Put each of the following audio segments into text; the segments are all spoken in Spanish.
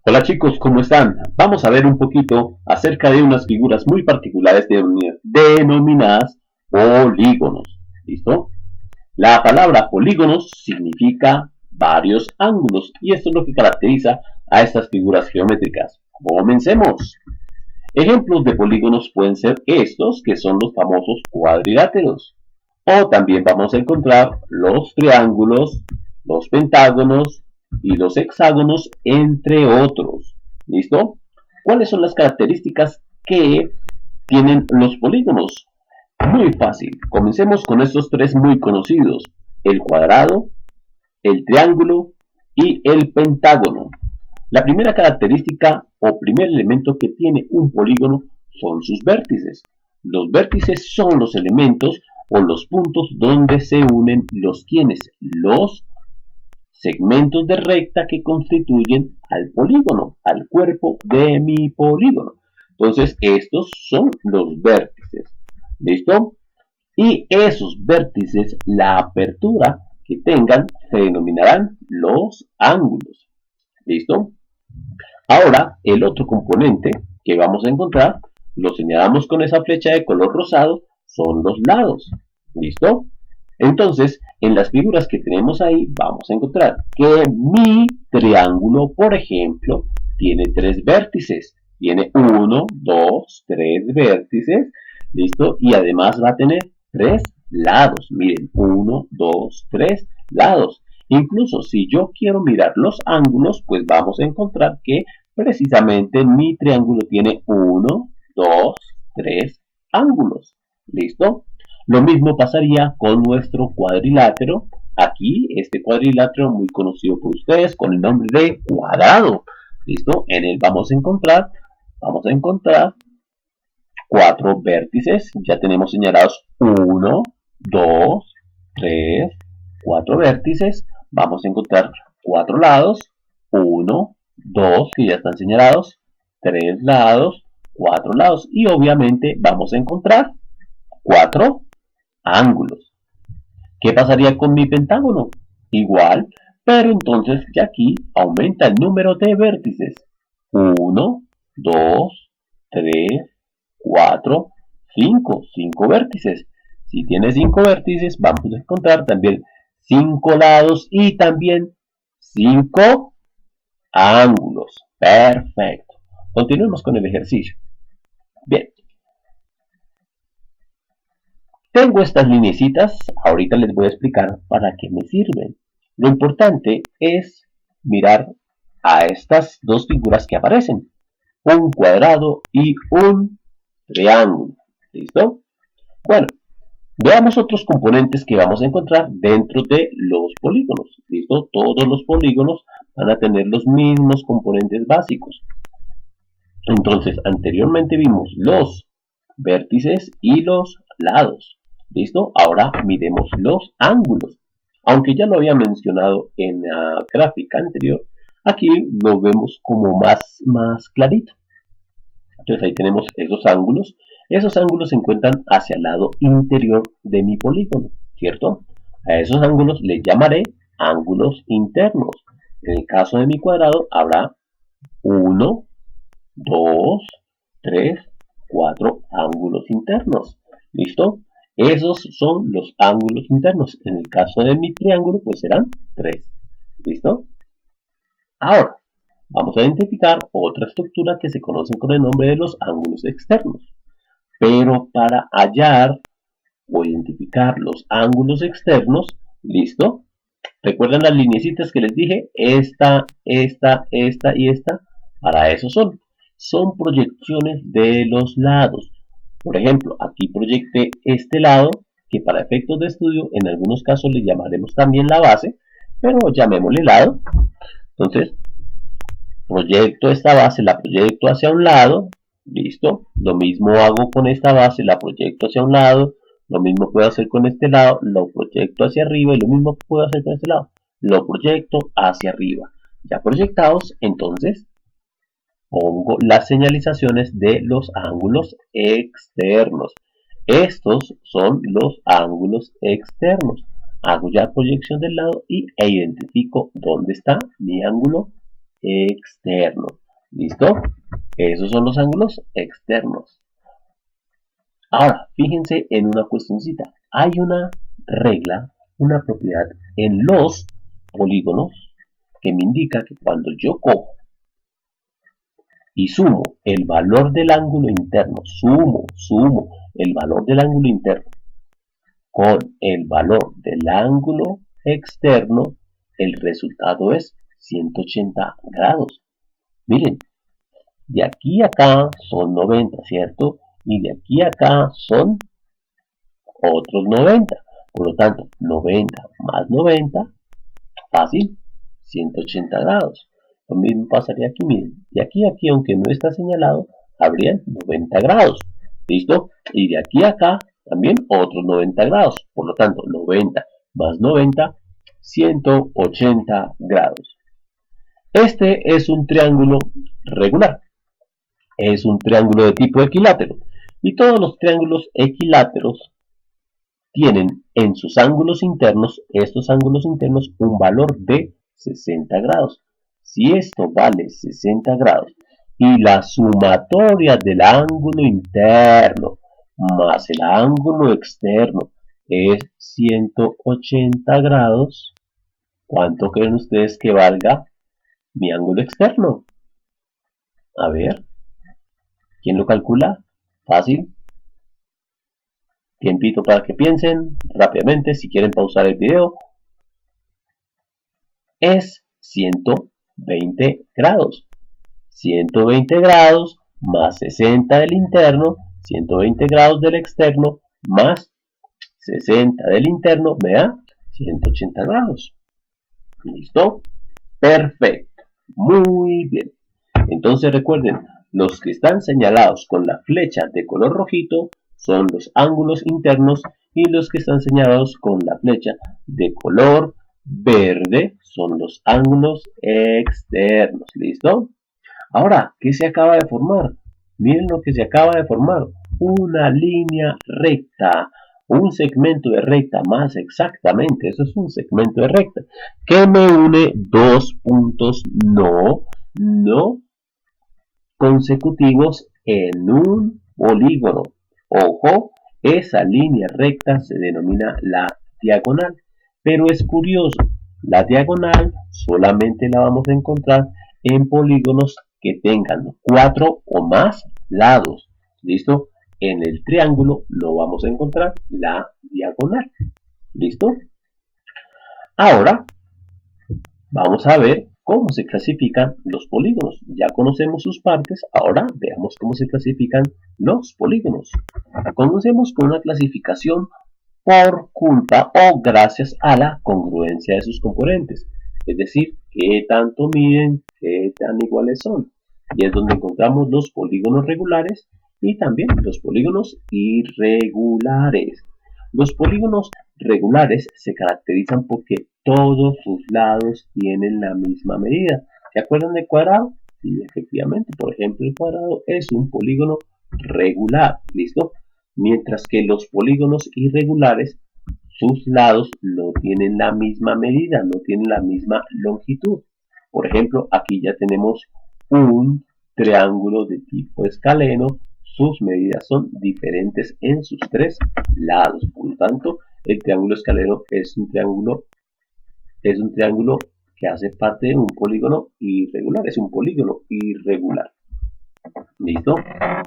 Hola chicos, ¿cómo están? Vamos a ver un poquito acerca de unas figuras muy particulares denominadas polígonos. ¿Listo? La palabra polígonos significa varios ángulos y esto es lo que caracteriza a estas figuras geométricas. Comencemos. Ejemplos de polígonos pueden ser estos, que son los famosos cuadriláteros. O también vamos a encontrar los triángulos, los pentágonos y los hexágonos, entre otros. ¿Listo? ¿Cuáles son las características que tienen los polígonos? Muy fácil. Comencemos con estos tres muy conocidos. El cuadrado, el triángulo y el pentágono. La primera característica o primer elemento que tiene un polígono son sus vértices. Los vértices son los elementos o los puntos donde se unen los segmentos de recta que constituyen al polígono, al cuerpo de mi polígono. Entonces, estos son los vértices. ¿Listo? Y esos vértices, la apertura que tengan, se denominarán los ángulos. ¿Listo? Ahora, el otro componente que vamos a encontrar, lo señalamos con esa flecha de color rosado, son los lados. ¿Listo? Entonces, en las figuras que tenemos ahí, vamos a encontrar que mi triángulo, por ejemplo, tiene tres vértices. Tiene uno, dos, tres vértices. ¿Listo? Y además va a tener tres lados. Miren, uno, dos, tres lados. Incluso si yo quiero mirar los ángulos, pues vamos a encontrar que precisamente mi triángulo tiene uno, 2, 3 ángulos. ¿Listo? Lo mismo pasaría con nuestro cuadrilátero. Aquí, este cuadrilátero muy conocido por ustedes con el nombre de cuadrado. ¿Listo? En él vamos a encontrar cuatro vértices. Ya tenemos señalados uno, 2, 3, 4 vértices. Vamos a encontrar cuatro lados. Uno, 2 que ya están señalados. Tres lados, cuatro lados. Y obviamente vamos a encontrar cuatro ángulos. ¿Qué pasaría con mi pentágono? Igual, pero entonces ya aquí aumenta el número de vértices. Uno, 2, 3, 4, 5. 5 vértices. Si tiene 5 vértices, vamos a encontrar también 5 lados y también 5 ángulos. Perfecto. Continuemos con el ejercicio. Bien, tengo estas lineecitas, ahorita les voy a explicar para qué me sirven. Lo importante es mirar a estas dos figuras que aparecen, un cuadrado y un triángulo. ¿Listo? Bueno, veamos otros componentes que vamos a encontrar dentro de los polígonos. ¿Listo? Todos los polígonos van a tener los mismos componentes básicos. Entonces, anteriormente vimos los vértices y los lados. ¿Listo? Ahora miremos los ángulos. Aunque ya lo había mencionado en la gráfica anterior, aquí lo vemos como más clarito. Entonces ahí tenemos esos ángulos. Esos ángulos se encuentran hacia el lado interior de mi polígono, ¿cierto? A esos ángulos les llamaré ángulos internos. En el caso de mi cuadrado habrá uno, 2, 3, 4 ángulos internos. ¿Listo? Esos son los ángulos internos. En el caso de mi triángulo, pues serán 3. ¿Listo? Ahora, vamos a identificar otra estructura que se conoce con el nombre de los ángulos externos. Pero para hallar o identificar los ángulos externos, ¿listo? ¿Recuerdan las lineecitas que les dije? Esta y esta. Para eso son proyecciones de los lados. Por ejemplo, aquí proyecté este lado, que para efectos de estudio en algunos casos le llamaremos también la base, pero llamémosle lado. Entonces, proyecto esta base, la proyecto hacia un lado, listo. Lo mismo hago con esta base, la proyecto hacia un lado. Lo mismo puedo hacer con este lado, lo proyecto hacia arriba y lo mismo puedo hacer con este lado, lo proyecto hacia arriba. Ya proyectados, entonces pongo las señalizaciones de los ángulos externos. Estos son los ángulos externos. Hago ya proyección del lado e identifico dónde está mi ángulo externo. ¿Listo? Esos son los ángulos externos. Ahora, fíjense en una cuestioncita. Hay una regla, una propiedad en los polígonos que me indica que cuando yo cojo y sumo el valor del ángulo interno, sumo el valor del ángulo interno con el valor del ángulo externo, el resultado es 180 grados. Miren, de aquí a acá son 90, ¿cierto? Y de aquí a acá son otros 90. Por lo tanto, 90 más 90, fácil, 180 grados. Lo mismo pasaría aquí, miren. De aquí a aquí, aunque no está señalado, habrían 90 grados. ¿Listo? Y de aquí a acá, también otros 90 grados. Por lo tanto, 90 más 90, 180 grados. Este es un triángulo regular. Es un triángulo de tipo equilátero. Y todos los triángulos equiláteros tienen en sus ángulos internos, estos ángulos internos, un valor de 60 grados. Si esto vale 60 grados y la sumatoria del ángulo interno más el ángulo externo es 180 grados, ¿cuánto creen ustedes que valga mi ángulo externo? A ver, ¿quién lo calcula? Fácil. Tiempito para que piensen rápidamente. Si quieren pausar el video, es 120 grados. 120 grados más 60 del interno, 120 grados del externo más 60 del interno me da 180 grados. ¿Listo? Perfecto. Muy bien. Entonces recuerden, los que están señalados con la flecha de color rojito son los ángulos internos y los que están señalados con la flecha de color verde son los ángulos externos. ¿Listo? Ahora, ¿qué se acaba de formar? Miren lo que se acaba de formar. Una línea recta. Un segmento de recta, más exactamente. Eso es un segmento de recta. Que me une dos puntos no consecutivos en un polígono. Ojo, esa línea recta se denomina la diagonal. Pero es curioso, la diagonal solamente la vamos a encontrar en polígonos que tengan 4 o más lados. ¿Listo? En el triángulo no vamos a encontrar la diagonal. ¿Listo? Ahora vamos a ver cómo se clasifican los polígonos. Ya conocemos sus partes, ahora veamos cómo se clasifican los polígonos. Comencemos con una clasificación por culpa o gracias a la congruencia de sus componentes. Es decir, qué tanto miden, qué tan iguales son. Y es donde encontramos los polígonos regulares y también los polígonos irregulares. Los polígonos regulares se caracterizan porque todos sus lados tienen la misma medida. ¿Se acuerdan del cuadrado? Sí, efectivamente. Por ejemplo, el cuadrado es un polígono regular. ¿Listo? Mientras que los polígonos irregulares, sus lados no tienen la misma medida, no tienen la misma longitud. Por ejemplo, aquí ya tenemos un triángulo de tipo escaleno, sus medidas son diferentes en sus tres lados. Por lo tanto, el triángulo escaleno es un triángulo que hace parte de un polígono irregular, es un polígono irregular. ¿Listo?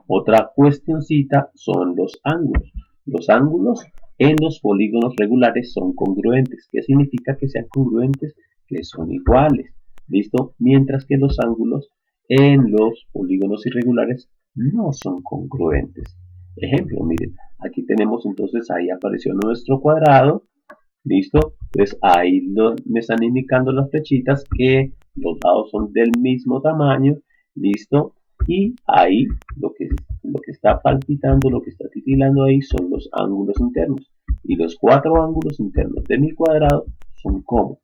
Otra cuestioncita son los ángulos. Los ángulos en los polígonos regulares son congruentes. ¿Qué significa que sean congruentes? Que son iguales. ¿Listo? Mientras que los ángulos en los polígonos irregulares no son congruentes. Ejemplo, miren, aquí tenemos entonces, ahí apareció nuestro cuadrado. ¿Listo? Entonces ahí me están indicando las flechitas que los lados son del mismo tamaño. ¿Listo? Y ahí lo que está palpitando, lo que está titilando ahí son los ángulos internos. Y los cuatro ángulos internos de mi cuadrado son como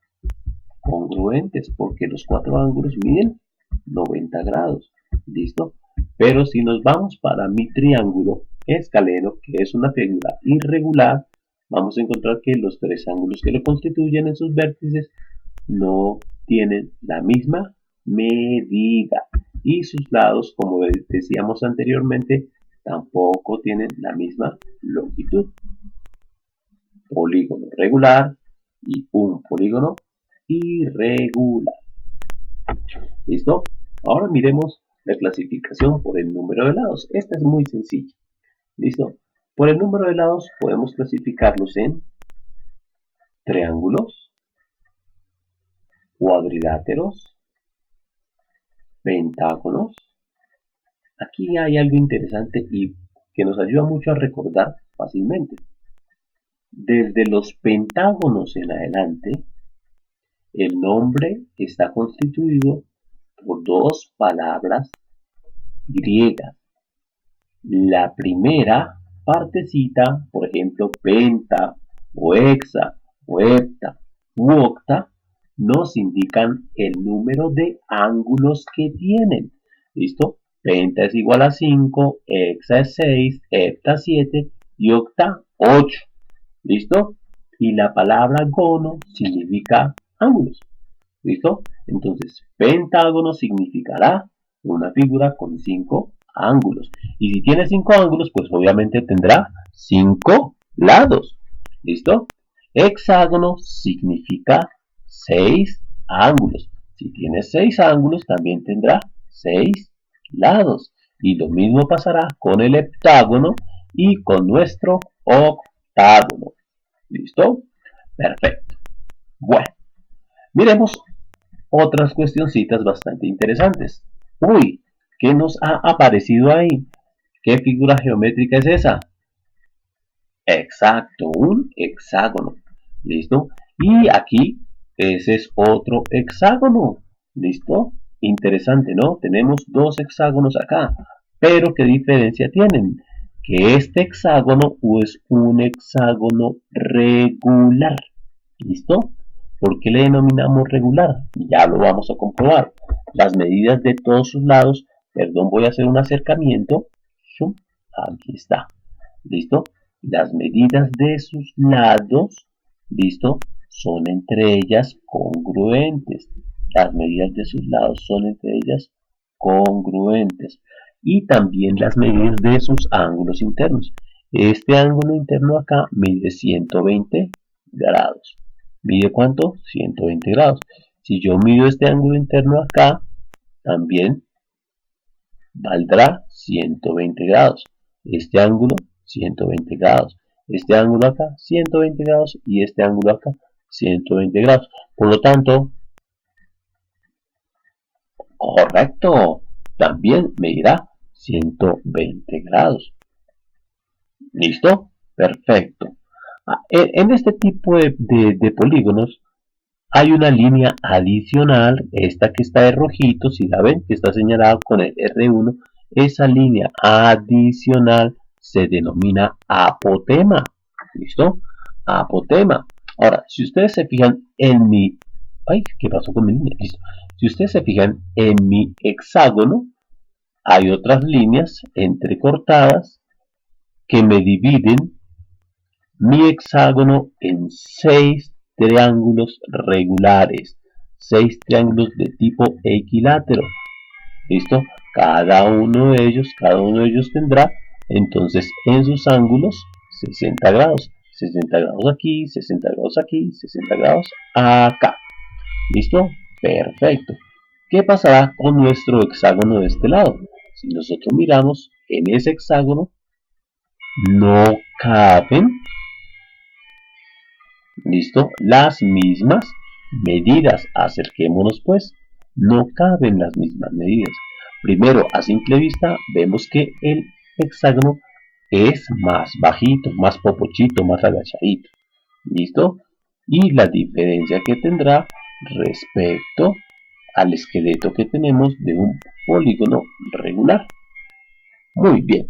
congruentes porque los cuatro ángulos miden 90 grados. ¿Listo? Pero si nos vamos para mi triángulo escaleno, que es una figura irregular, vamos a encontrar que los tres ángulos que lo constituyen en sus vértices no tienen la misma medida. Y sus lados, como decíamos anteriormente, tampoco tienen la misma longitud. Polígono regular y un polígono irregular. ¿Listo? Ahora miremos la clasificación por el número de lados. Esta es muy sencilla. ¿Listo? Por el número de lados podemos clasificarlos en triángulos, cuadriláteros, pentágonos. Aquí hay algo interesante y que nos ayuda mucho a recordar fácilmente. Desde los pentágonos en adelante, el nombre está constituido por dos palabras griegas. La primera partecita, por ejemplo, penta o hexa o hepta u octa, nos indican el número de ángulos que tienen. ¿Listo? Penta es igual a 5, hexa es 6, hepta 7 y octa 8. ¿Listo? Y la palabra gono significa ángulos. ¿Listo? Entonces, pentágono significará una figura con 5 ángulos. Y si tiene 5 ángulos, pues obviamente tendrá 5 lados. ¿Listo? Hexágono significa 6 ángulos. Si tiene 6 ángulos, también tendrá 6 lados. Y lo mismo pasará con el heptágono y con nuestro octágono. ¿Listo? Perfecto. Bueno, miremos otras cuestioncitas bastante interesantes. Uy, ¿qué nos ha aparecido ahí? ¿Qué figura geométrica es esa? Exacto, un hexágono. ¿Listo? Y aquí, ese es otro hexágono. ¿Listo? Interesante, ¿no? Tenemos dos hexágonos acá. Pero ¿qué diferencia tienen? Que este hexágono es un hexágono regular. ¿Listo? ¿Por qué le denominamos regular? Ya lo vamos a comprobar. Las medidas de todos sus lados, perdón, voy a hacer un acercamiento. Aquí está. ¿Listo? Las medidas de sus lados, ¿listo? Son entre ellas congruentes. Las medidas de sus lados son entre ellas congruentes. Y también las medidas de sus ángulos internos. Este ángulo interno acá mide 120 grados. ¿Mide cuánto? 120 grados. Si yo mido este ángulo interno acá, también valdrá 120 grados. Este ángulo, 120 grados. Este ángulo acá, 120 grados. Y este ángulo acá, 120 grados. Por lo tanto, correcto, también medirá 120 grados. ¿Listo? Perfecto. En este tipo de polígonos hay una línea adicional, esta que está de rojito, si la ven, que está señalada con el R1, esa línea adicional se denomina apotema. ¿Listo? Apotema. Ahora, si ustedes se fijan en mi... Ay, ¿qué pasó con mi línea? Listo. Si ustedes se fijan en mi hexágono, hay otras líneas entrecortadas que me dividen mi hexágono en 6 triángulos regulares, 6 triángulos de tipo equilátero. ¿Listo? Cada uno de ellos tendrá entonces en sus ángulos 60 grados. 60 grados aquí, 60 grados aquí, 60 grados acá. ¿Listo? Perfecto. ¿Qué pasará con nuestro hexágono de este lado? Si nosotros miramos en ese hexágono, no caben, ¿listo? Las mismas medidas. Acerquémonos pues. No caben las mismas medidas. Primero, a simple vista, vemos que el hexágono es más bajito, más popochito, más agachadito. ¿Listo? Y la diferencia que tendrá respecto al esqueleto que tenemos de un polígono regular. Muy bien.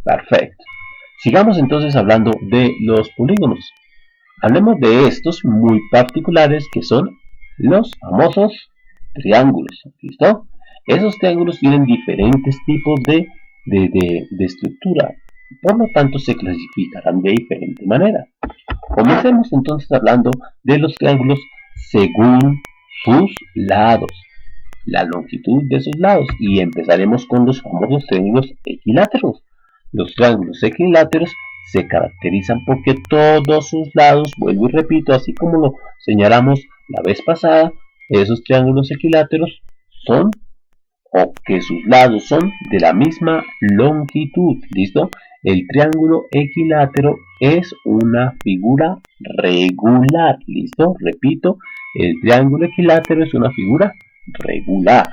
Perfecto. Sigamos entonces hablando de los polígonos. Hablemos de estos muy particulares que son los famosos triángulos. ¿Listo? Esos triángulos tienen diferentes tipos de estructura. Por lo tanto, se clasificarán de diferente manera. Comencemos entonces hablando de los triángulos según sus lados, la longitud de sus lados, y empezaremos con los famosos triángulos equiláteros. Los triángulos equiláteros se caracterizan porque todos sus lados, vuelvo y repito, así como lo señalamos la vez pasada, esos triángulos equiláteros son o que sus lados son de la misma longitud. ¿Listo? El triángulo equilátero es una figura regular. ¿Listo? Repito, el triángulo equilátero es una figura regular.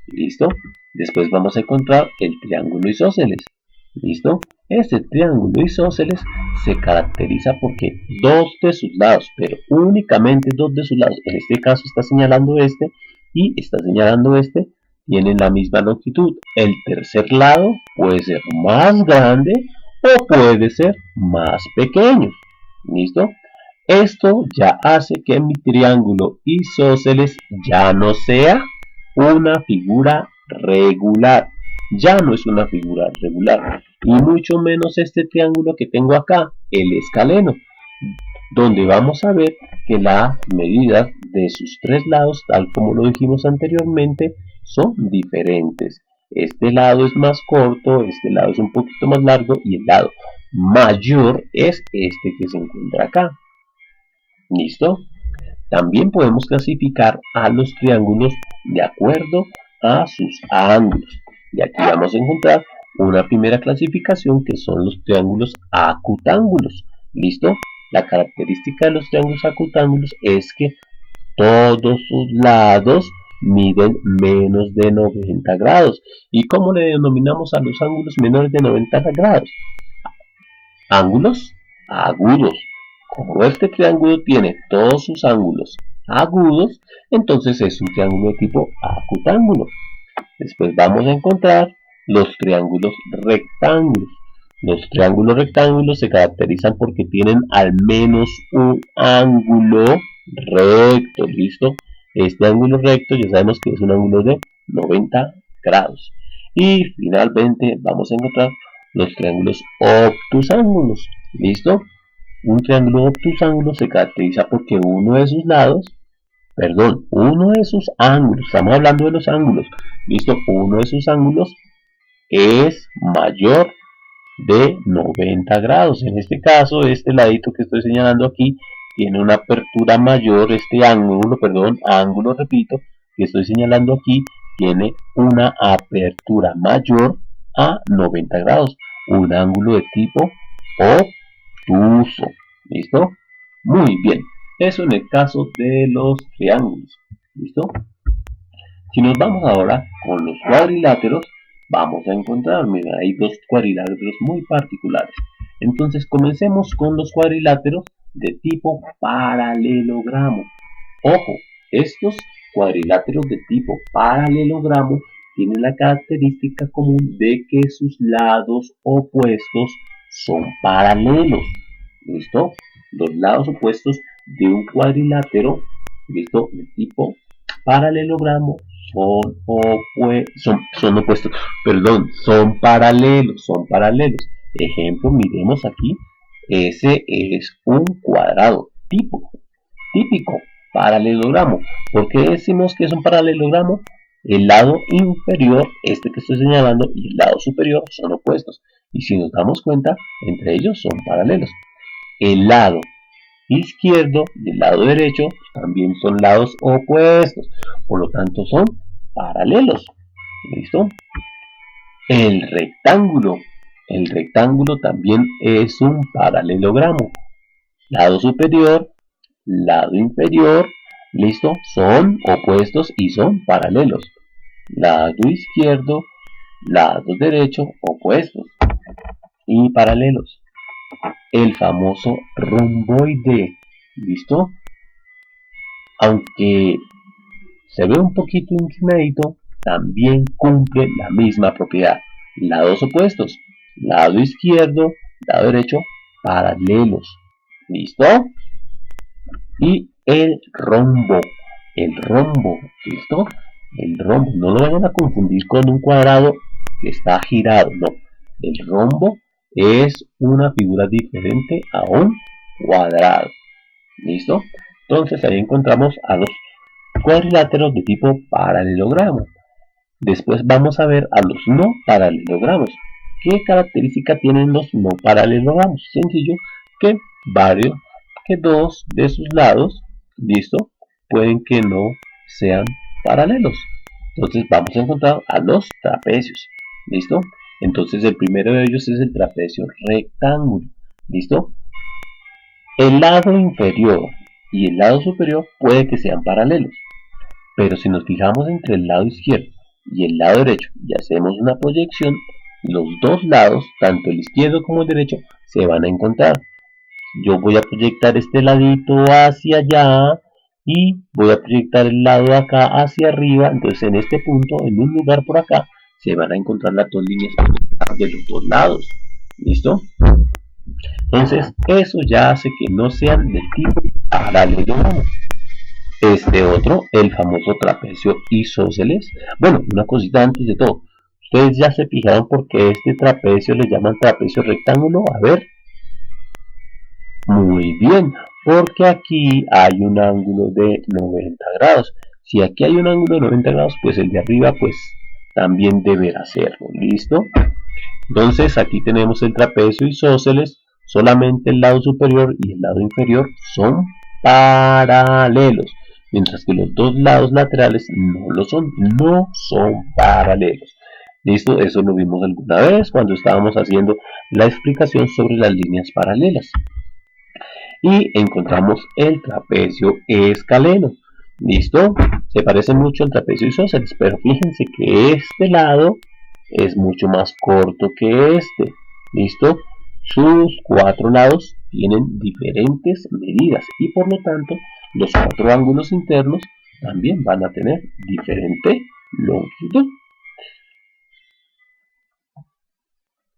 ¿Listo? Después vamos a encontrar el triángulo isósceles. ¿Listo? Este triángulo isósceles se caracteriza porque dos de sus lados, pero únicamente dos de sus lados, en este caso está señalando este y está señalando este, tienen la misma longitud. El tercer lado puede ser más grande o puede ser más pequeño. ¿Listo? Esto ya hace que mi triángulo isósceles ya no sea una figura regular. Ya no es una figura regular. Y mucho menos este triángulo que tengo acá, el escaleno, donde vamos a ver que las medidas de sus tres lados, tal como lo dijimos anteriormente, son diferentes. Este lado es más corto, este lado es un poquito más largo y el lado mayor es este que se encuentra acá. ¿Listo? También podemos clasificar a los triángulos de acuerdo a sus ángulos. Y aquí vamos a encontrar una primera clasificación que son los triángulos acutángulos. ¿Listo? La característica de los triángulos acutángulos es que todos sus lados miden menos de 90 grados. ¿Y cómo le denominamos a los ángulos menores de 90 grados? Ángulos agudos. Como este triángulo tiene todos sus ángulos agudos, entonces es un triángulo de tipo acutángulo. Después vamos a encontrar los triángulos rectángulos. Los triángulos rectángulos se caracterizan porque tienen al menos un ángulo recto. ¿Listo? Este ángulo recto ya sabemos que es un ángulo de 90 grados. Y finalmente vamos a encontrar los triángulos obtusángulos. ¿Listo? Un triángulo obtusángulo se caracteriza porque uno de sus ángulos, estamos hablando de los ángulos, ¿listo? Uno de sus ángulos es mayor de 90 grados. En este caso, este ladito que estoy señalando aquí tiene una apertura mayor, este ángulo, repito, que estoy señalando aquí, tiene una apertura mayor a 90 grados. Un ángulo de tipo obtuso. ¿Listo? Muy bien. Eso en el caso de los triángulos. ¿Listo? Si nos vamos ahora con los cuadriláteros, vamos a encontrar, mira, hay dos cuadriláteros muy particulares. Entonces comencemos con los cuadriláteros de tipo paralelogramo. Ojo, estos cuadriláteros de tipo paralelogramo tienen la característica común de que sus lados opuestos son paralelos. ¿Listo? Los lados opuestos de un cuadrilátero, ¿listo? De tipo paralelogramo son paralelos. Ejemplo, miremos aquí, ese es un cuadrado típico paralelogramo. ¿Por qué decimos que es un paralelogramo? El lado inferior, este que estoy señalando, y el lado superior son opuestos. Y si nos damos cuenta, entre ellos son paralelos. El lado izquierdo y el lado derecho también son lados opuestos, por lo tanto son paralelos. ¿Listo? El rectángulo también es un paralelogramo. Lado superior, lado inferior, ¿listo? Son opuestos y son paralelos. Lado izquierdo, lado derecho, opuestos y paralelos. El famoso romboide, ¿listo? Aunque se ve un poquito inclinadito, también cumple la misma propiedad. Lados opuestos, lado izquierdo, lado derecho, paralelos. ¿Listo? Y el rombo, ¿listo? El rombo, no lo vayan a confundir con un cuadrado que está girado, no. El rombo es una figura diferente a un cuadrado. ¿Listo? Entonces ahí encontramos a los cuadriláteros de tipo paralelogramo. Después vamos a ver a los no paralelogramos. ¿Qué característica tienen los no paralelogramos? Sencillo, que varios, que dos de sus lados, listo, pueden que no sean paralelos. Entonces vamos a encontrar a los trapecios, listo. Entonces el primero de ellos es el trapecio rectángulo, listo. El lado inferior y el lado superior puede que sean paralelos, pero si nos fijamos entre el lado izquierdo y el lado derecho y hacemos una proyección, los dos lados, tanto el izquierdo como el derecho, se van a encontrar. Yo voy a proyectar este ladito hacia allá y voy a proyectar el lado de acá hacia arriba. Entonces en este punto, en un lugar por acá, se van a encontrar las dos líneas de los dos lados. ¿Listo? Entonces eso ya hace que no sean del tipo paralelogramo. Este otro, el famoso trapecio isósceles. Bueno, una cosita antes de todo. ¿Ustedes ya se fijaron por qué este trapecio le llaman trapecio rectángulo? A ver. Muy bien, porque aquí hay un ángulo de 90 grados. Si aquí hay un ángulo de 90 grados, pues el de arriba pues también deberá hacerlo. ¿Listo? Entonces aquí tenemos el trapecio isósceles. Solamente el lado superior y el lado inferior son paralelos, mientras que los dos lados laterales no lo son, no son paralelos. ¿Listo? Eso lo vimos alguna vez cuando estábamos haciendo la explicación sobre las líneas paralelas. Y encontramos el trapecio escaleno. ¿Listo? Se parece mucho al trapecio isósceles, pero fíjense que este lado es mucho más corto que este. ¿Listo? Sus cuatro lados tienen diferentes medidas y por lo tanto los cuatro ángulos internos también van a tener diferente longitud.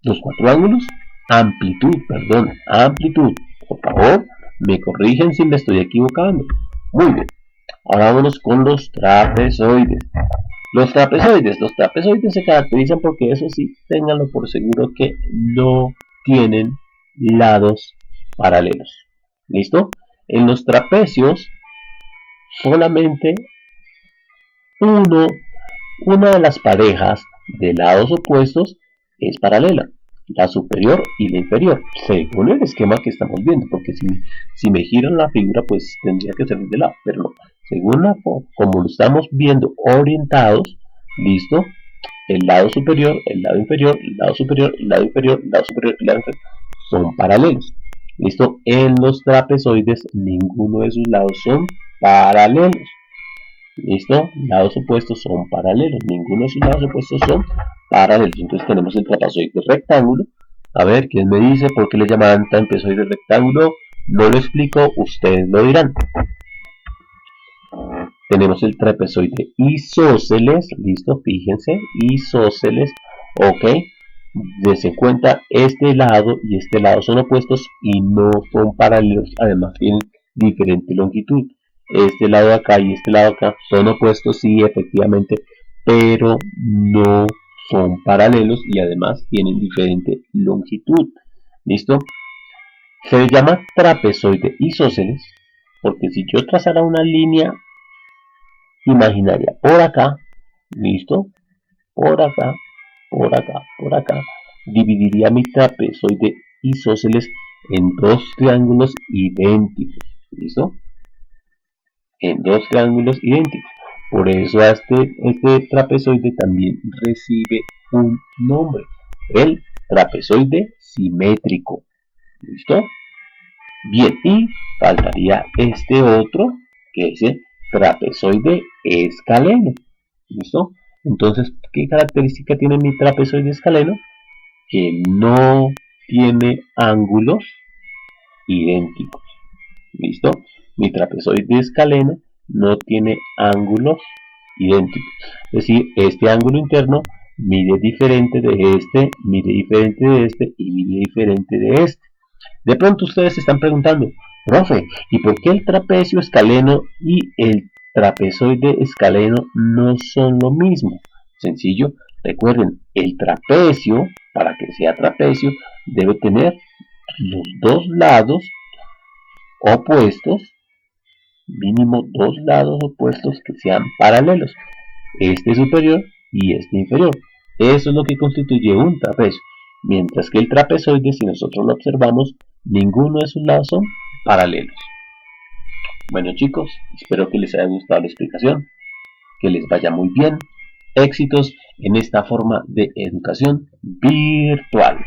Los cuatro ángulos, amplitud. Por favor, me corrigen si me estoy equivocando. Muy bien. Ahora vámonos con los trapezoides. Los trapezoides se caracterizan porque eso sí, ténganlo por seguro que no tienen lados paralelos. ¿Listo? En los trapecios solamente una de las parejas de lados opuestos es paralela, la superior y la inferior, según el esquema que estamos viendo, porque si me giran la figura pues tendría que ser de lado, pero no, según como lo estamos viendo orientados, listo, el lado superior, el lado inferior, el lado superior, el lado inferior, el lado superior, el lado inferior, son paralelos, listo. En los trapezoides ninguno de sus lados son paralelos. ¿Listo? Lados opuestos son paralelos. Ninguno de sus lados opuestos son paralelos. Entonces tenemos el trapezoide rectángulo. A ver, ¿quién me dice por qué le llaman trapezoide rectángulo? No lo explico, ustedes lo dirán. Tenemos el trapezoide isósceles. ¿Listo? Fíjense, isósceles. Ok. Dense cuenta, este lado y este lado son opuestos y no son paralelos. Además tienen diferente longitud. Este lado de acá y este lado de acá son opuestos, sí, efectivamente, pero no son paralelos y además tienen diferente longitud. ¿Listo? Se le llama trapezoide isósceles porque si yo trazara una línea imaginaria por acá, ¿listo? Por acá, por acá, por acá, dividiría mi trapezoide isósceles en dos triángulos idénticos. ¿Listo? En dos triángulos idénticos. Por eso este trapezoide también recibe un nombre, el trapezoide simétrico. ¿Listo? Bien, y faltaría este otro, que es el trapezoide escaleno. ¿Listo? Entonces, ¿qué característica tiene mi trapezoide escaleno? Que no tiene ángulos idénticos. ¿Listo? Mi trapezoide escaleno no tiene ángulos idénticos. Es decir, este ángulo interno mide diferente de este, mide diferente de este y mide diferente de este. De pronto ustedes se están preguntando, profe, ¿y por qué el trapecio escaleno y el trapezoide escaleno no son lo mismo? Sencillo, recuerden, el trapecio, para que sea trapecio, debe tener los dos lados opuestos, mínimo dos lados opuestos que sean paralelos, este superior y este inferior. Eso es lo que constituye un trapecio, mientras que el trapezoide, si nosotros lo observamos, ninguno de sus lados son paralelos. Bueno chicos, espero que les haya gustado la explicación, que les vaya muy bien, éxitos en esta forma de educación virtual.